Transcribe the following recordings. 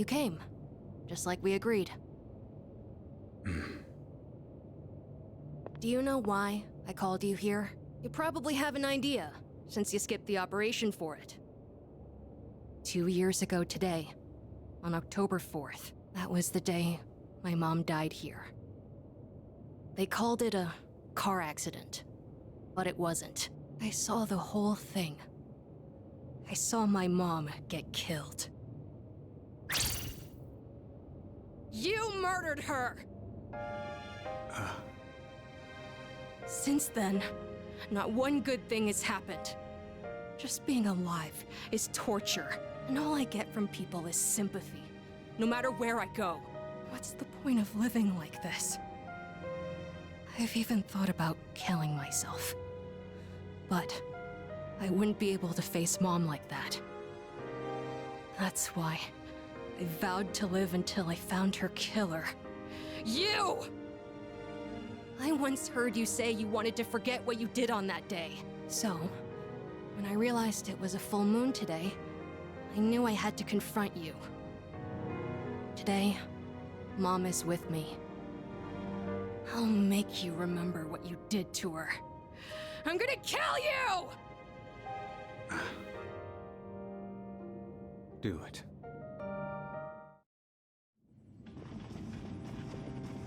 You came, just like we agreed. Do you know why I called you here? You probably have an idea, since you skipped the operation for it. 2 years ago today, on October 4th, that was the day my mom died here. They called it a car accident, but it wasn't. I saw the whole thing. I saw my mom get killed. You murdered her! Since then, not one good thing has happened. Just being alive is torture, and all I get from people is sympathy, no matter where I go. What's the point of living like this? I've even thought about killing myself. But I wouldn't be able to face Mom like that. That's why I vowed to live until I found her killer. You! I once heard you say you wanted to forget what you did on that day. So, when I realized it was a full moon today, I knew I had to confront you. Today, Mom is with me. I'll make you remember what you did to her. I'm gonna kill you! Do it.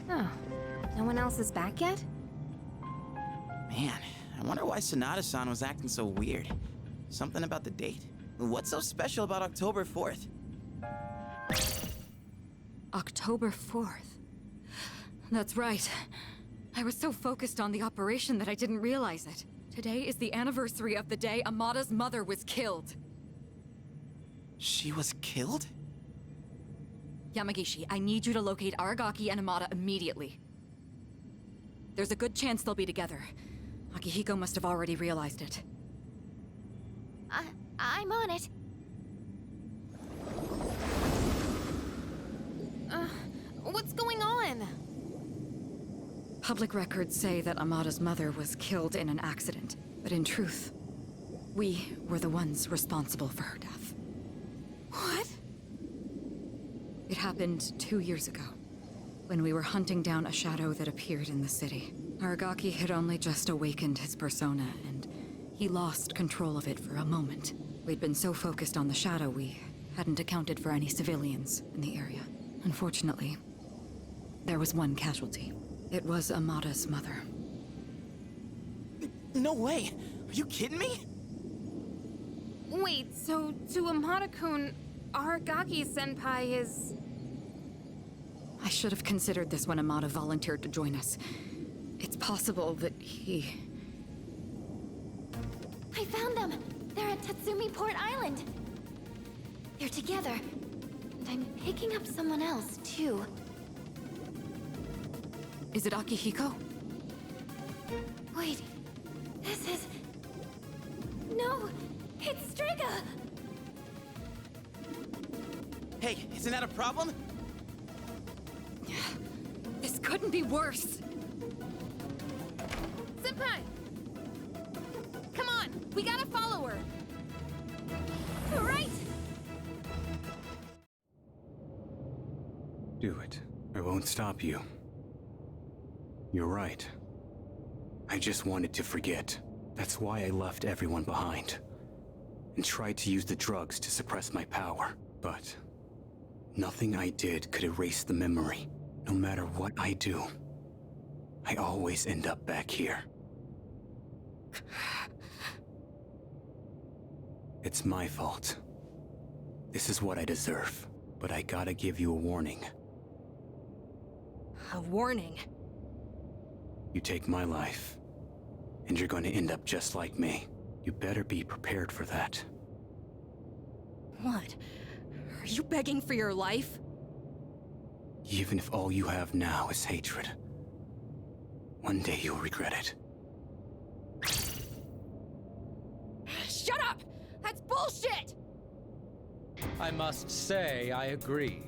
Oh, no one else is back yet? Man, I wonder why Sonata-san was acting so weird. Something about the date? What's so special about October 4th? October 4th. That's right. I was so focused on the operation that I didn't realize it. Today is the anniversary of the day Amada's mother was killed. She was killed? Yamagishi, I need you to locate Aragaki and Amada immediately. There's a good chance they'll be together. Akihiko must have already realized it. I'm on it. What's going on? Public records say that Amada's mother was killed in an accident, but in truth, we were the ones responsible for her death. What? It happened 2 years ago, when we were hunting down a shadow that appeared in the city. Aragaki had only just awakened his persona, and he lost control of it for a moment. We'd been so focused on the shadow, we hadn't accounted for any civilians in the area. Unfortunately, there was one casualty. It was Amada's mother. No way! Are you kidding me? Wait, so to Amada-kun, Aragaki-senpai is... I should have considered this when Amada volunteered to join us. It's possible that he... I found them! They're at Tatsumi Port Island! They're together. And I'm picking up someone else, too. Is it Akihiko? Wait, this is... No, it's Strega! Hey, isn't that a problem? This couldn't be worse! Senpai! Come on, we gotta follow her! Right! Do it. I won't stop you. You're right. I just wanted to forget. That's why I left everyone behind. And tried to use the drugs to suppress my power. But nothing I did could erase the memory. No matter what I do, I always end up back here. It's my fault. This is what I deserve. But I gotta give you a warning. A warning? You take my life, and you're going to end up just like me. You better be prepared for that. What? Are you begging for your life? Even if all you have now is hatred, one day you'll regret it. Shut up! That's bullshit! I must say I agree.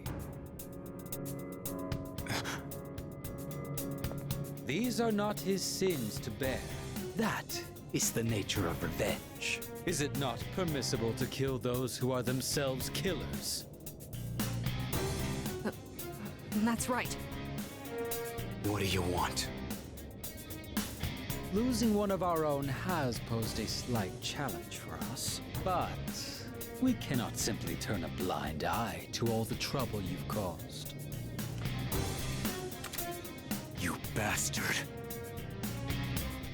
These are not his sins to bear. That is the nature of revenge. Is it not permissible to kill those who are themselves killers? That's right. What do you want? Losing one of our own has posed a slight challenge for us, but we cannot simply turn a blind eye to all the trouble you've caused. You bastard.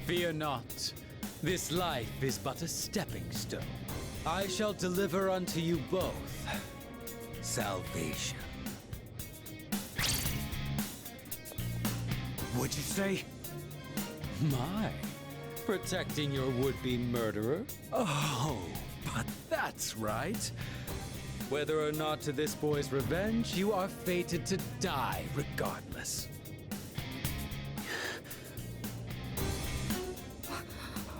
Fear not. This life is but a stepping stone. I shall deliver unto you both salvation. What'd you say? My, protecting your would-be murderer? Oh, but that's right. Whether or not to this boy's revenge, you are fated to die regardless.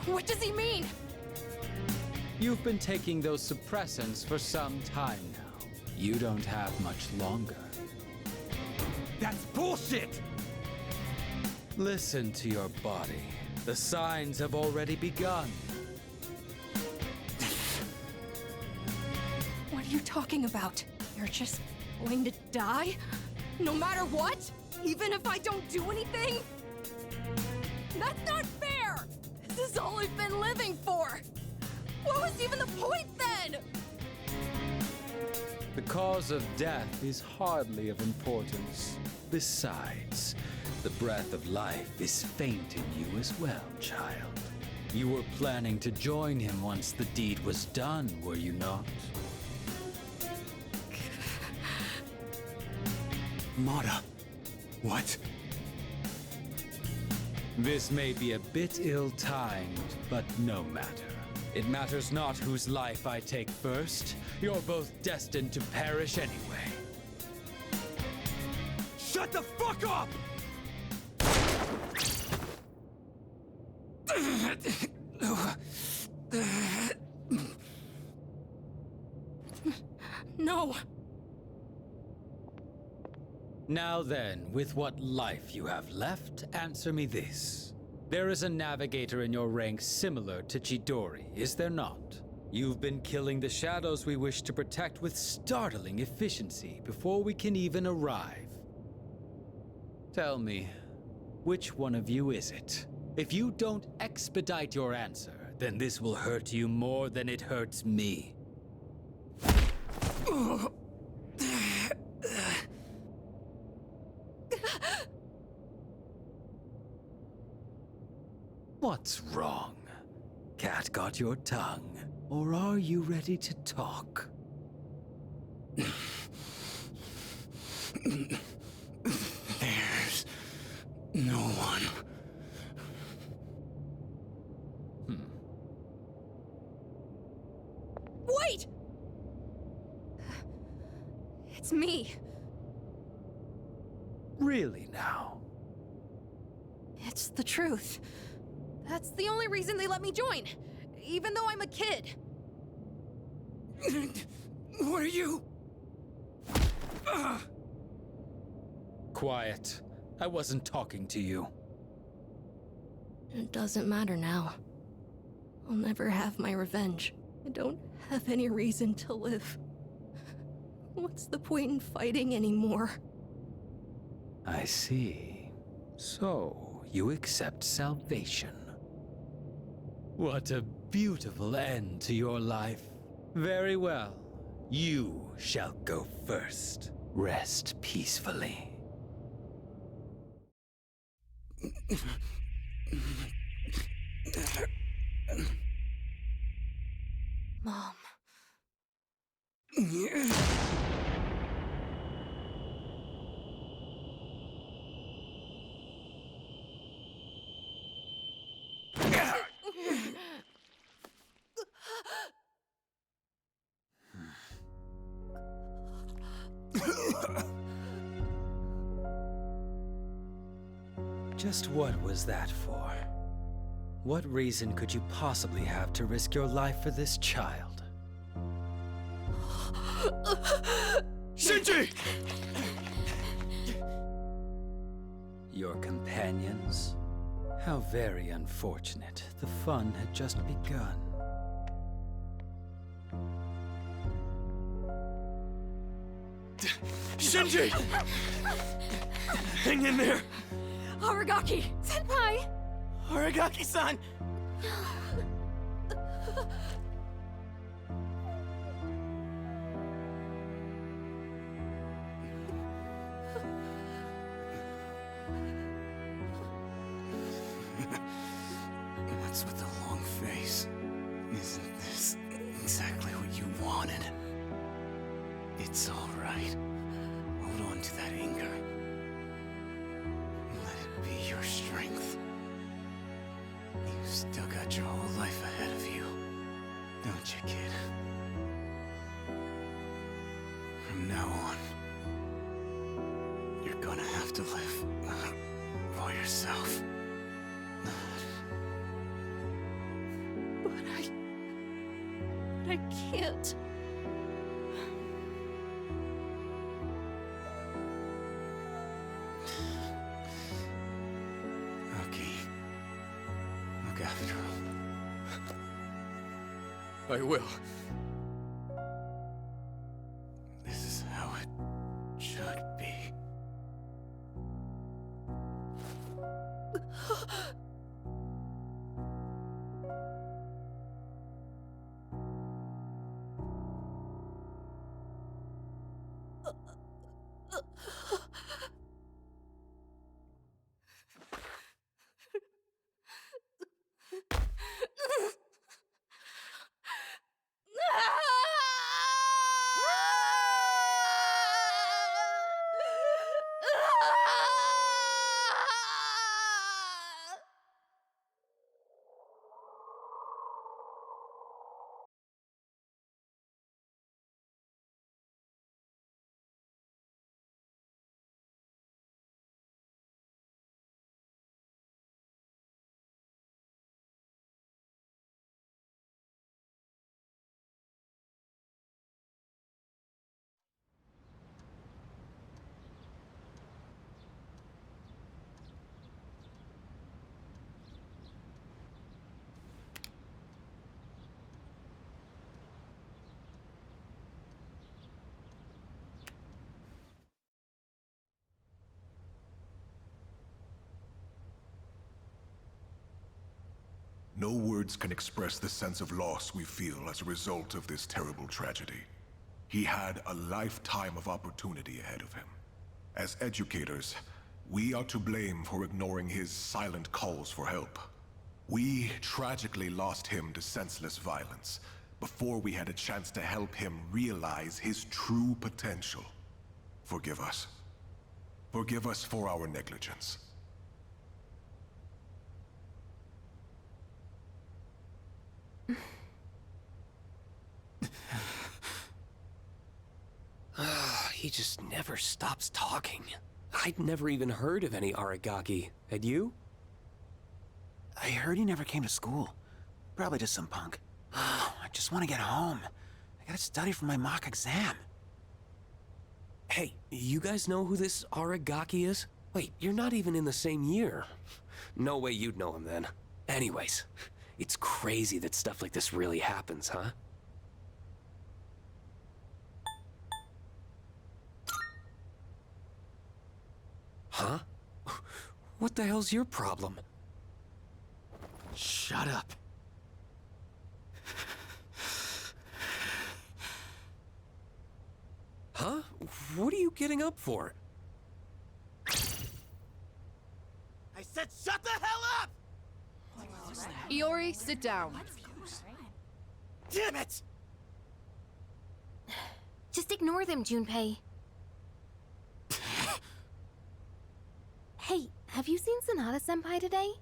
What does he mean? You've been taking those suppressants for some time now. You don't have much longer. That's bullshit! Listen to your body. The signs have already begun. What are you talking about? You're just going to die? No matter what? Even if I don't do anything? That's not fair! This is all I've been living for! What was even the point then? The cause of death is hardly of importance. Besides, the breath of life is faint in you as well, child. You were planning to join him once the deed was done, were you not? Mata. What? This may be a bit ill-timed, but no matter. It matters not whose life I take first. You're both destined to perish anyway. Shut the fuck up! No. Now then, with what life you have left, answer me this. There is a navigator in your ranks similar to Chidori, is there not? You've been killing the shadows we wish to protect with startling efficiency before we can even arrive. Tell me, which one of you is it? If you don't expedite your answer, then this will hurt you more than it hurts me. What's wrong? Cat got your tongue? Or are you ready to talk? There's no one. Wait! It's me. Really now? It's the truth. That's the only reason they let me join, even though I'm a kid. What are you? Quiet. I wasn't talking to you. It doesn't matter now. I'll never have my revenge. I don't have any reason to live. What's the point in fighting anymore? I see. So, you accept salvation. What a beautiful end to your life. Very well. You shall go first. Rest peacefully. Mom. Just what was that for? What reason could you possibly have to risk your life for this child? Shinji! Your companions? How very unfortunate. The fun had just begun. Shinji! Hang in there! Aragaki! Senpai! Aragaki-san! What's with the long face? Isn't this exactly what you wanted? It's all right. Hold on to that anger. Let it be your strength. You've still got your whole life ahead of you, don't you, kid? From now on, you're gonna have to live for yourself. But I can't. Okay. Look after him. I will. This is how it should be. No words can express the sense of loss we feel as a result of this terrible tragedy. He had a lifetime of opportunity ahead of him. As educators, we are to blame for ignoring his silent calls for help. We tragically lost him to senseless violence before we had a chance to help him realize his true potential. Forgive us. Forgive us for our negligence. He just never stops talking. I'd never even heard of any Aragaki. Had you? I heard he never came to school. Probably just some punk. I just want to get home. I gotta study for my mock exam. Hey, you guys know who this Aragaki is? Wait, you're not even in the same year. No way you'd know him then. Anyways, it's crazy that stuff like this really happens, huh? Huh? What the hell's your problem? Shut up. Huh? What are you getting up for? I said shut the hell up! Iori, sit down. Damn it! Just ignore them, Junpei. Hey, have you seen Sonata-senpai today?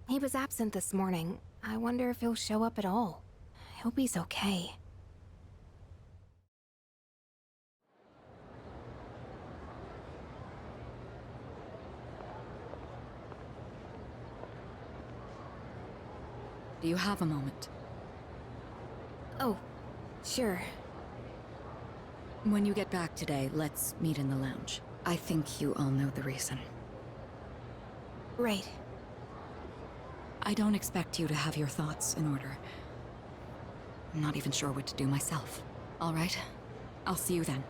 He was absent this morning. I wonder if he'll show up at all. I hope he's okay. Do you have a moment? Oh, sure. When you get back today, let's meet in the lounge. I think you all know the reason. Right. I don't expect you to have your thoughts in order. I'm not even sure what to do myself. All right, I'll see you then.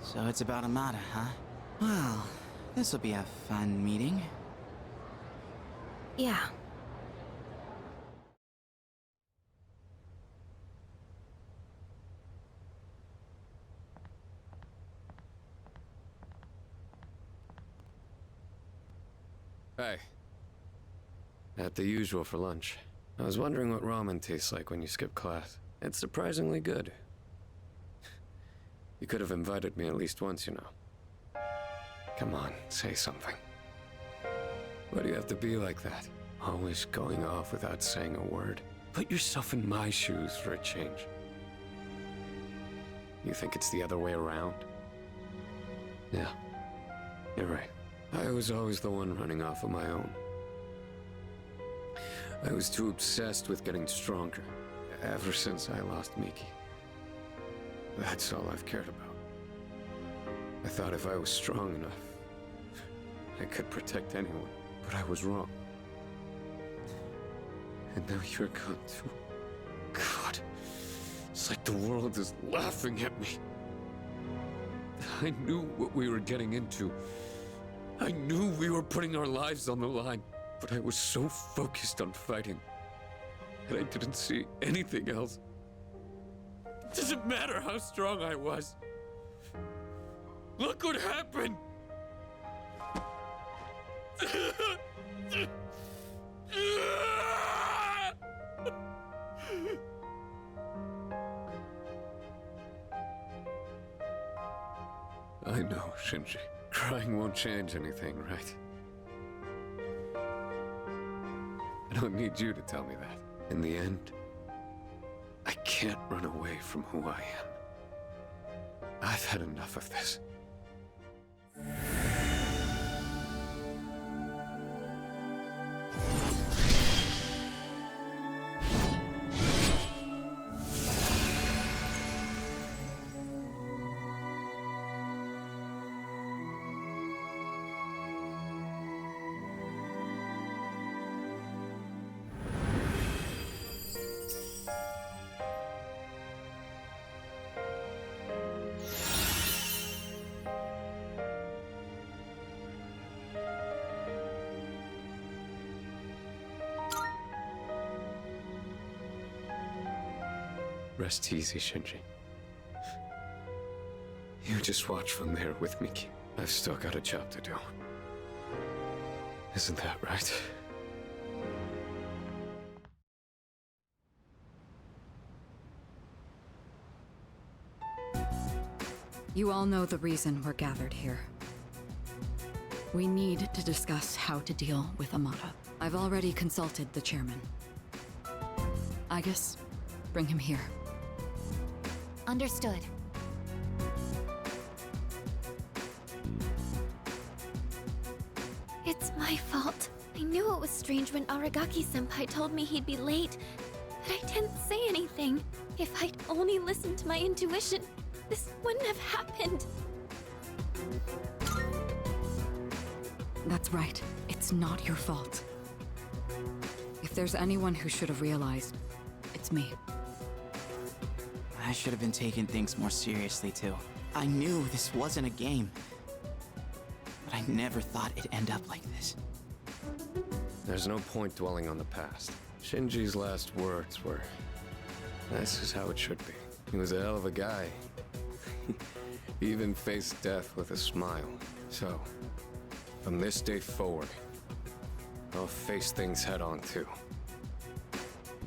So it's about Amada, huh? Well, this'll be a fun meeting. Yeah. Hey. At the usual for lunch. I was wondering what ramen tastes like when you skip class. It's surprisingly good. You could have invited me at least once, you know. Come on, say something. Why do you have to be like that? Always going off without saying a word. Put yourself in my shoes for a change. You think it's the other way around? Yeah, you're right. I was always the one running off on my own. I was too obsessed with getting stronger, ever since I lost Miki. That's all I've cared about. I thought if I was strong enough, I could protect anyone, but I was wrong. And now you're gone too. God, it's like the world is laughing at me. I knew what we were getting into. I knew we were putting our lives on the line, but I was so focused on fighting, and I didn't see anything else. It doesn't matter how strong I was. Look what happened! I know, Shinji. Crying won't change anything, right? I don't need you to tell me that. In the end, I can't run away from who I am. I've had enough of this. Rest easy, Shinji. You just watch from there with Miki. I've still got a job to do. Isn't that right? You all know the reason we're gathered here. We need to discuss how to deal with Amada. I've already consulted the chairman. I guess bring him here. Understood. It's my fault. I knew it was strange when Aragaki-senpai told me he'd be late, but I didn't say anything. If I'd only listened to my intuition, this wouldn't have happened. That's right. It's not your fault. If there's anyone who should have realized, it's me. I should have been taking things more seriously, too. I knew this wasn't a game. But I never thought it'd end up like this. There's no point dwelling on the past. Shinji's last words were, "This is how it should be." He was a hell of a guy. He even faced death with a smile. So, from this day forward, I'll face things head on, too.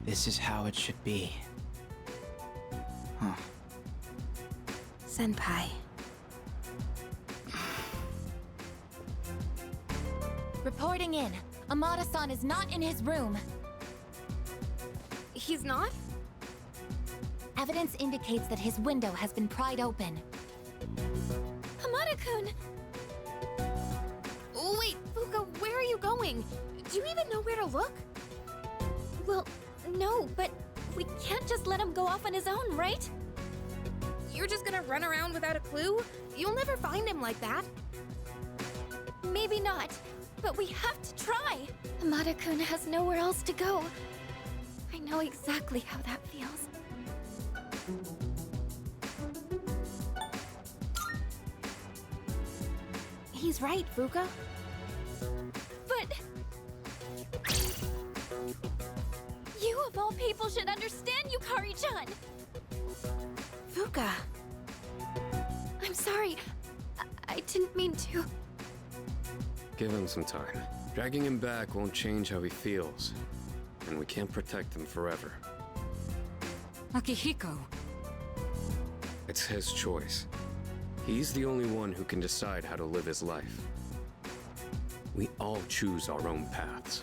This is how it should be. Huh. Senpai. Reporting in. Amada-san is not in his room. He's not? Evidence indicates that his window has been pried open. Amada-kun! Wait, Fuka, where are you going? Do you even know where to look? Well, no, but we can't just let him go off on his own, right? You're just gonna run around without a clue? You'll never find him like that. maybe not. But we have to try. Amada-kun has nowhere else to go. I know exactly how that feels. He's right, Fuka. But... you of all people should understand, Yukari-chan! Fuka. I'm sorry. I didn't mean to. Give him some time. Dragging him back won't change how he feels. And we can't protect him forever. Akihiko. It's his choice. He's the only one who can decide how to live his life. We all choose our own paths.